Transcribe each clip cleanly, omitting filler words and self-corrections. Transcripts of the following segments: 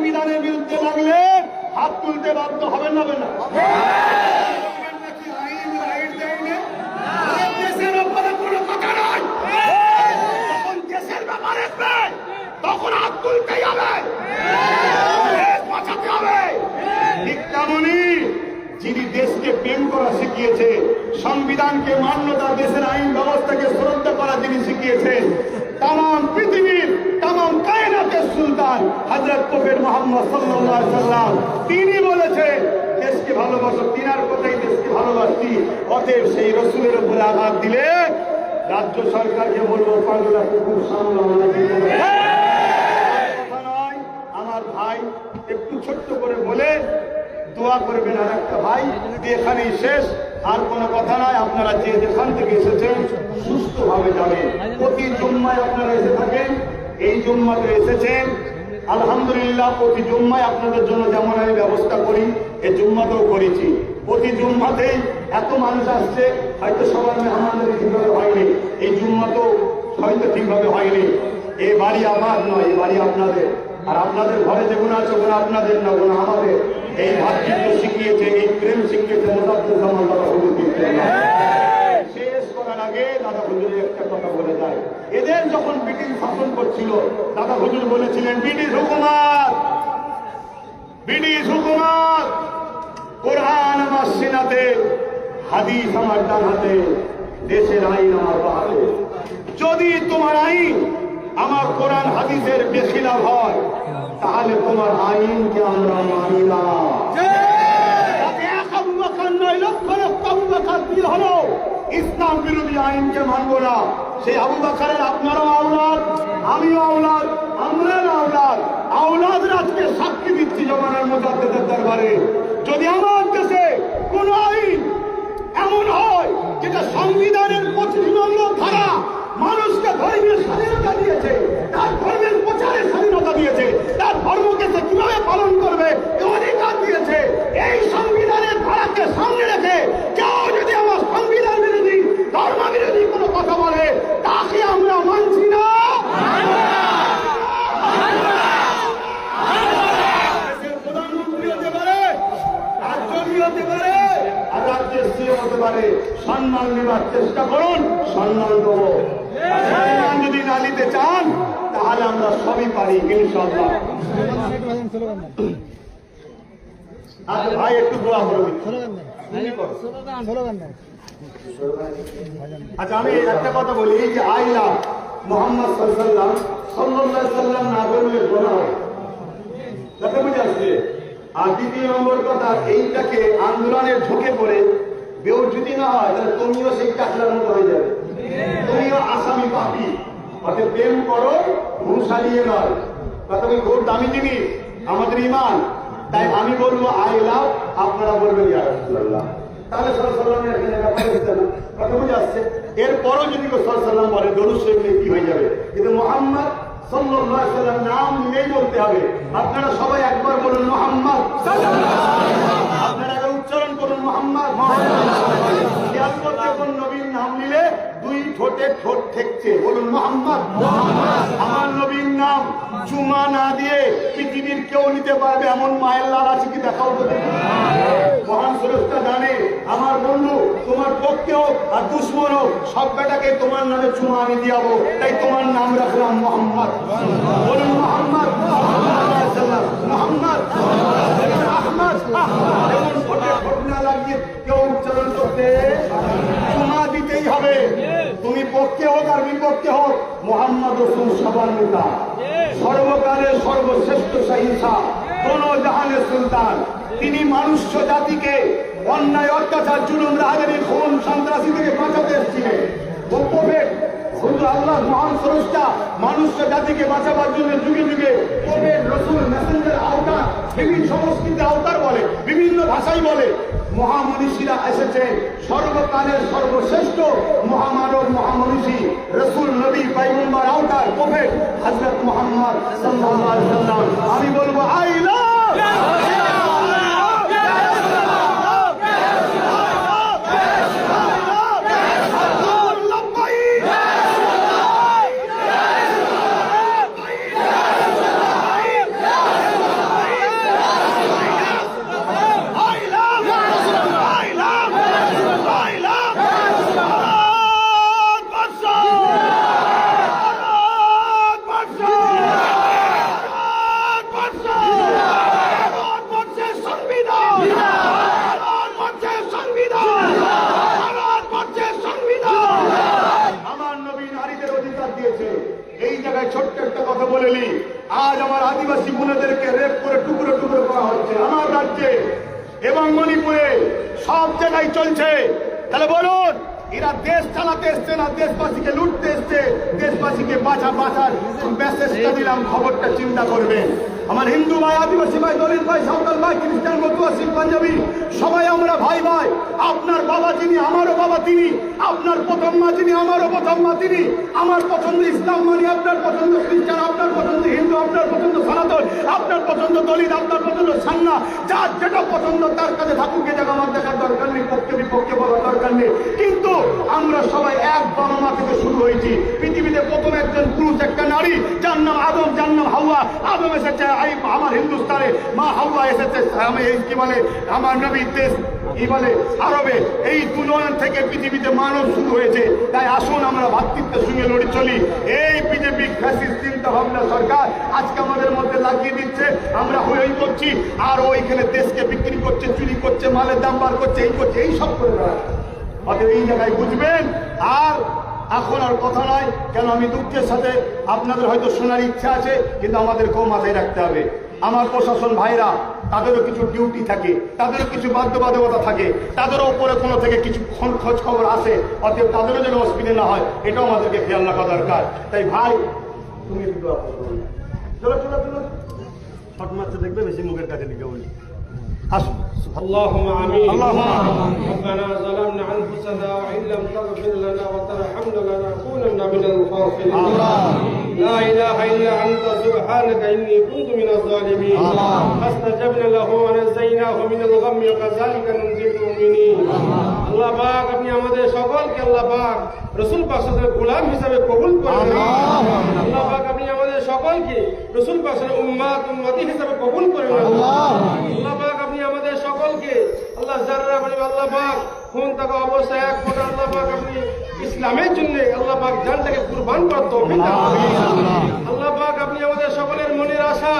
সংবিধানের বিরুদ্ধে লাগলে হাত তুলতে বাধ্য হবেন না? দেশের ব্যাপারে কোনো কথা নয়, যখন দেশের ব্যাপার আসবে তখন হাত তুলতেই হবে, বাঁচাতে হবে। ঠিক তেমনি যিনি দেশকে প্রেম করা শিখিয়েছে, সংবিধানকে মান্যতা, দেশের আইন ব্যবস্থাকে শ্রদ্ধা করা যিনি শিখিয়েছেন, তাম পৃথিবীর তাম কায়নাতের সুলতান হযরত কবির মুহাম্মদ সাল্লাল্লাহু আলাইহি সাল্লাম, তিনি বলেছেন দেশকে ভালোবাসো, তিনার কথাই দেশকে ভালোবাসি। অতএব সেই রসুলের উপরে আঘাত দিলে রাজ্য সরকারকে বলবো পাগলা কুকুর সামলানো নয়। আমার ভাই একটু ছোট্ট করে বলে দোয়া করবেন। আর একটা ভাই এখানেই শেষ, আর কোনো কথা নাই। আপনারা যে যেখান থেকে এসেছেন সুস্থভাবে যাবেন। প্রতি জুম্মায় আপনারা এসে থাকেন, এই জুম্মাতে এসেছেন আলহামদুলিল্লাহ। প্রতি জুম্মায় আপনাদের জন্য যেমন আমি ব্যবস্থা করি, এই জুম্মাতেও করেছি। প্রতি জুম্মাতেই এত মানুষ আসছে, হয়তো সবার মেহমানদের ঠিকভাবে হয়নি, এই জুম্মাতেও হয়তো ঠিকভাবে হয়নি। এই বাড়ি আমার নয়, এই বাড়ি আপনাদের। আর আপনাদের ঘরে যেগুলো আছে ওগুলো আপনাদের না, ওগুলো আমাদের। এই ভাতৃত্ব শিখিয়েছে, এই প্রেম শিখিয়েছে মোজাফফরুজ্জামান দাদা হুজুর। শেষ করার আগে দাদা হুজুরের একটা কথা বলে যায়, এদের যখন ব্রিটিশ শাসন করছিল দাদা হুজুর বলেছিলেন, ব্রিটিশ হুকুমত, কোরআন আমার সিনাতে, হাদিস আমার ডান হাতে, দেশের আইন আমার বাঁ হাতে। যদি তোমার আইন আমার কোরআন হাদিসের বেখিলাফ হয় তাহলে তোমার আইনকে আমরা মানি না। ইসলাম বিরোধী আইনকে মানব না। সেই আবু বকরের আপনারাও আওলাদ, আমিও আওলাদ, আমরাও আওলাদ। আওলাদরা আজকে সাক্ষী দিচ্ছি জমানার মুজাদ্দিদের দরবারে, যদি আমার দেশে কোন আইন এমন হয় যেটা সংবিধানের 25 নম্বর ধারা মানুষকে ধর্মীয় স্বাধীনতা দিয়েছে, তার ধর্মের প্রচারের স্বাধীনতা দিয়েছে, তার ধর্মকে সে কিভাবে পালন করবে অধিকার দিয়েছে, এই সংবিধানের ধারাকে সামনে রেখে কেউ যদি আমার সংবিধান বিরোধী, ধর্ম বিরোধী কোনো কথা বলে তাকে আমরা মানছি না। প্রধানমন্ত্রী হতে পারে, রাজ্যপাল হতে পারে, আর রাজ্যের সিএম হতে পারে। সম্মান নেবার চেষ্টা করুন, সম্মান দেবো। সম্মান যদি না নিতে চান তাহলে আমরা সবই পারি ইনশাআল্লাহ। আচ্ছা ভাই একটু দোয়া করবেন। আচ্ছা আমি একটা কথা বলি, এই যে আইলা মুহাম্মদ সাল্লাল্লাহু আলাইহি সাল্লাম না বললে গোনাহ হয়, কথা বুঝে আসছে। আর দ্বিতীয় নম্বর কথা, এইটাকে আন্দোলনের ঝুঁকে পড়ে বেউ যদি না হয় তাহলে তুমিও সেই কাঠলার মতো হয়ে যাবে, তুমিও আসামি পাবি। অর্থাৎ প্রেম করো, ঘুষ হারিয়ে নয়। কথা বলি খুব দামি জিনিস আমাদের ইমান। তাই আমি বলবো আই লাভ, আপনারা বলবেন ইয়া রাসূলুল্লাহ, তাহলে সাল্লাল্লাহু আলাইহি ওয়াসাল্লাম কথা বুঝতে না, কথা বুঝে আসছে। এরপরও যদি সাল্লাল্লাহু আলাইহি ওয়াসাল্লাম বলে দরুদ শরীফ কি হয়ে যাবে, কিন্তু মুহাম্মদ সাল্লাল্লাহু আলাইহি ওয়াসাল্লাম নাম নিয়েই বলতে হবে। আপনারা সবাই একবার বলুন মুহাম্মদ সাল্লাল্লাহু আলাইহি ওয়াসাল্লাম, আপনারা উচ্চারণ করুন মুহাম্মদ। খেয়াল করতে কোন নবীর নাম নিলে দুই ঠোঁটে ঠোঁট ঠেকছে, বলুন মুহাম্মদ। আমার নবীর নাম চুমা না দিয়ে পৃথিবীর কেউ নিতে পারবে এমন মায়ের লাল আছে কি দেখাও তো দেখি। মহান স্রষ্টা জানে আমার বন্ধু তোমার পক্ষে হোক আর দুশ্মন হোক সব বেটাকে তোমার নামে চুমা আমি দিয়াবো, তাই তোমার নাম রাখলাম মোহাম্মদ। বলুন মোহাম্মদ, মোহাম্মদ, আহমদ। এমন ঠোঁটে ঠোঁট না লাগিয়ে কেউ উচ্চারণ করতে চুমা দিতেই হবে। তুমি পক্ষে হোক আর বিপক্ষে হোক, মোহাম্মদ রসুল সবার নেতা, সর্বকালের সর্বশ্রেষ্ঠ সহিংসা, কোন জাহানের সুলতান। তিনি মানুষ জাতিকে অন্যায়, অত্যাচার, জুলুম, রাহাজানি, খুন, সন্ত্রাসী থেকে বাঁচাতে এসেছিলেন। আল্লাহ মহান স্রষ্টা মানুষ জাতিকে বাঁচাবার জন্য যুগে যুগে প্রফেট, রসুল, মেসেঞ্জার আওতার, বিভিন্ন সংস্কৃতি আওতার বলে, বিভিন্ন ভাষাই বলে, মহামনীষীরা এসেছেন। সর্বকালের সর্বশ্রেষ্ঠ মহামানব, মহামনীষী, রসুল, নবী, পয়গম্বর, আওতার, প্রফেট হযরত মুহাম্মদ সাল্লাল্লাহু আলাইহি ওয়াসাল্লাম। আমি বলবো আই লাভ আজ আমার আদিবাসী বোনেদেরকে রেপ করে টুকরো টুকরো করা হচ্ছে আমার রাজ্যে এবং মণিপুরে সব জায়গায় চলছে। তাহলে বলুন, এরা দেশ চালাতে এসছে না দেশবাসীকে লুটতে এসছে? দেশবাসীকে বাঁচার মেসেজটা দিলাম, খবরটা চিন্তা করবেন। আমার হিন্দু ভাই, আদিবাসী ভাই, দলিত ভাই, সাঁওতাল ভাই, খ্রিস্টান, মতুয়া, শিখ, পাঞ্জাবি, সবাই আমরা ভাই ভাই। আপনার বাবা যিনি, আমারও বাবা তিনি। আপনার প্রথম মা যিনি, আমারও প্রথম মা তিনি। আমার পছন্দ ইসলাম মানি, আপনার পছন্দ খ্রিস্টান, আপনার পছন্দ হিন্দু, আপনার পছন্দ সনাতন, আপনার পছন্দ দলিত, আপনার পছন্দ সান্না। যার যেটা পছন্দ তার কাছে থাকুক, এ জায়গা আমার দেখার দরকার নেই, পক্ষে বিপক্ষে বলার দরকার নেই। কিন্তু আমরা সবাই এক বাবা মা থেকে শুরু হয়েছি। পৃথিবীতে প্রথম একজন পুরুষ, একটা নারী, যার নাম আদম, যার নাম হাওয়া। আদম এসেছে আমার হিন্দুস্তানে, মা হাওয়া এসেছে কি বলে আমার নবী দেশ কি বলে আরবে। এই দুজন থেকে পৃথিবীতে মানব শুরু হয়েছে। তাই আসুন আমরা ভ্রাতৃত্বের সঙ্গে লড়ে চলি। এই বিজেপি ফ্যাসিস্ট চিন্তা ভাবনা সরকার আজকে আমাদের মধ্যে লাগিয়ে দিচ্ছে, আমরা হই করছি, আর ওইখানে দেশকে বিক্রি করছে, চুরি করছে, মালের দাম বার করছে, এই করছে, এই সব করে বেড়াচ্ছে। অতএব এই জায়গায় বুঝবেন। আর এখন আর কথা নয়, কেন আমি দুঃখের সাথে, আপনাদের হয়তো শোনার ইচ্ছা আছে, কিন্তু আমাদেরকেও মাথায় রাখতে হবে। আমার প্রশাসন ভাইরা, তাদেরও কিছু ডিউটি থাকে, তাদেরও কিছু বাধ্যবাধকতা থাকে, তাদেরও উপরে কোনো থেকে কিছু খোঁজ খবর আসে। অতএব তাদেরও যেন অসুবিধা না হয়, এটাও আমাদেরকে খেয়াল রাখা দরকার। তাই ভাই, তুমি চলো চলো চলো, শট মারতে দেখবে, বেশি মুখের কাছে লিখে বলি। আসুন। اللهم آمين. اللهم آمين. ربنا ظلمنا أنفسنا وإن لم تغفر لنا وترحمنا لنكونن من الخاسرين. لا إله إلا أنت سبحانك إني كنت من الظالمين. فاستجبنا له ونجيناه من الغم وكذلك ننجي المؤمنين. আল্লাহ পাক, আপনি আমাদের সকলকে আল্লাহ পাক রাসূল পাক সাল্লাল্লাহু আলাইহি গোলাম হিসেবে কবুল করেন। আল্লাহ পাক, আপনি আমাদের সকলকে রাসূল পাক সাল্লাল্লাহু আলাইহি উম্মতি হিসেবে কবুল করেন। আল্লাহ পাক, আপনি আমাদের সকলকে আল্লাহ জাররা বলি আল্লাহ পাক খুন থাকা অবস্থায় এক ফোঁটা আল্লাহ পাক আপনি ইসলামের জন্য আল্লাহ পাক জানটাকে কুরবান করার তৌফিক দান করুন। আল্লাহ পাক, আপনি আমাদের সকলের মনের আশা,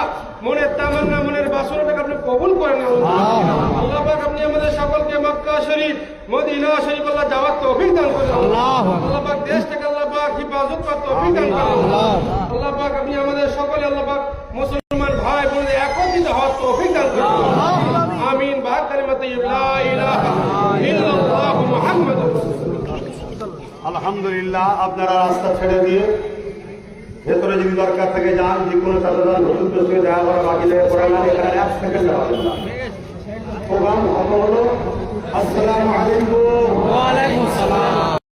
মনের তামান্না, মনের বাসনাটাকে আপনি কবুল করেন। আল্লাহ পাক, আপনি আমাদের সকলকে মক্কা শরীফ, মদিনা শরীফ আল্লাহ যাওয়ার তৌফিক দান করুন। আল্লাহ পাক, দেশটাকে আল্লাহ পাক হিফাজত করার তৌফিক দান করুন। আল্লাহ পাক, আপনি আমাদের সকলে আল্লাহ পাক মুসলমান ভাই বোনদের একত্রিত হওয়ার তৌফিক দান করুন। আমিন। বাদ কালিমাত লা ইলাহা ইল্লাল্লাহু মুহাম্মাদুর রাসূলুল্লাহ। আলহামদুলিল্লাহ, আপনারা রাস্তা ছেড়ে দিয়ে ভেতরে যদি দরকার থেকে যান, যে কোনো ছাত্রদান হুজুরদের সঙ্গে দেখা করা, বাকি জায়গায় পড়া না, এখানে 1 সেকেন্ড যাবেন না। প্রোগ্রাম হলো আসসালামু আলাইকুম। ওয়া আলাইকুম আসসালাম।